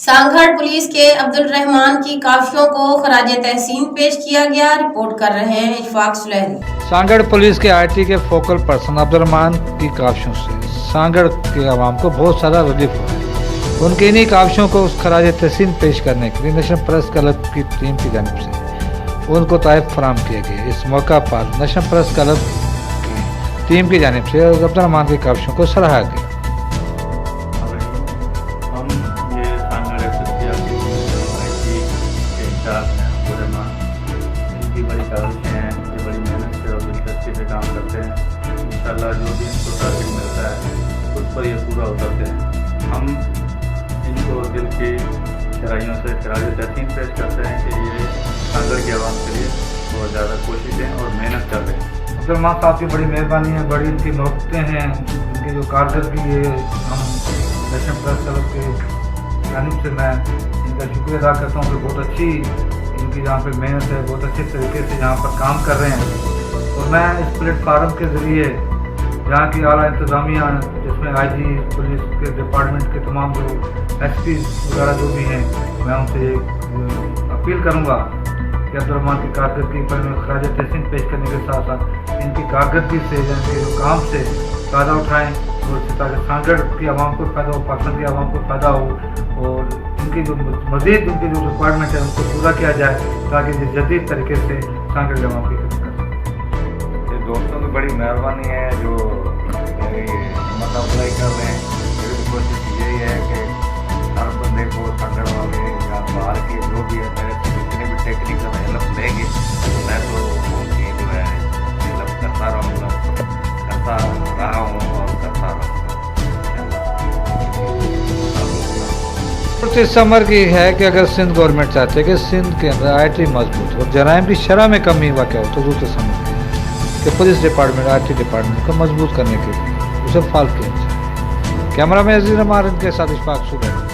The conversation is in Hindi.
सांगड़ पुलिस के अब्दुल रहमान की काफियों को खराज तहसीन पेश किया गया। रिपोर्ट कर रहे हैं इशफाक सुलहरी। सांगड़ पुलिस के आईटी के फोकल पर्सन अब्दुल रहमान की काफियों से सांगड़ के आवाम को बहुत सारा रिलीफ हुआ है। उनके इन्हीं काफियों को उस खराज तहसीन पेश करने के लिए नेशनल प्रेस क्लब की टीम की जानिब से उनको तोहफा फराम किया गया। इस मौका पर नेशनल प्रेस क्लब की टीम की जानिब से अब्दुल रहमान की काफियों को सराहा गया। इनकी बड़ी काविशें हैं, ये बड़ी मेहनत से और दिलचस्पी से काम करते हैं। इंशाल्लाह जो भी इनको टारगेट मिलता है उस पर ये पूरा उतरते हैं। हम इनको दिल की गहराइयों से खराज तहसीन पेश करते हैं कि ये सांगड़ के आवाम के लिए बहुत ज़्यादा कोशिशें और मेहनत कर रहे हैं। अब्दुल रहमान साहब की बड़ी मेहरबानी है, बड़ी इनकी मोहब्बतें हैं, इनकी जो कारकर्दगी है, हम नेशनल प्रेस क्लब के जानिब से मैं इनका शुक्रिया अदा करता हूँ कि बहुत अच्छी इनकी जहाँ पे मेहनत है, बहुत अच्छे तरीके से यहाँ पर काम कर रहे हैं। और मैं इस प्लेटफार्म के ज़रिए यहाँ की आला इंतज़ामिया जिसमें आईजी पुलिस के डिपार्टमेंट के तमाम जो एसपी वगैरह जो भी हैं, मैं उनसे अपील करूँगा कि अब्दुल रहमान की कारकर्दगी पर खराज तहसीन पेश करने के साथ साथ इनकी कारकर्दगी से इनके जो काम से फ़ायदा उठाएँ और ताकि सांगड़ की आवाम को फ़ायदा हो, पाकिस्तान की आवाम को फ़ायदा हो और उनकी जो मज़ीद उनकी जो रिक्वायरमेंट है उनको पूरा किया जाए ताकि जदीद तरीके से सांगड़ आवाम की खिदमत कर सकें। ये दोस्तों की बड़ी मेहरबानी है जो मेरी हिम्मत अफजाई कर रहे हैं। मेरी कोशिश यही है कि हर बंदे को सांगड़ वाले या बाहर के जो भी है मेरे से जितने भी टेक्निकल हेल्प लेंगे मैं तो उनकी जो है हेल्प करता रहूँगा, करता रहा हूँ और करता रहूँगा। इस समर की है कि अगर सिंध गवर्नमेंट चाहते है कि सिंध के अंदर आईटी मजबूत हो, जराइम की शरह में कमी वाक़ हो, तो दूसरे समझ कि पुलिस डिपार्टमेंट आईटी डिपार्टमेंट को मजबूत करने के लिए उसे फाल किया जाए। कैमरा में अजीज रमान के साथ इशफाक सुलहरी।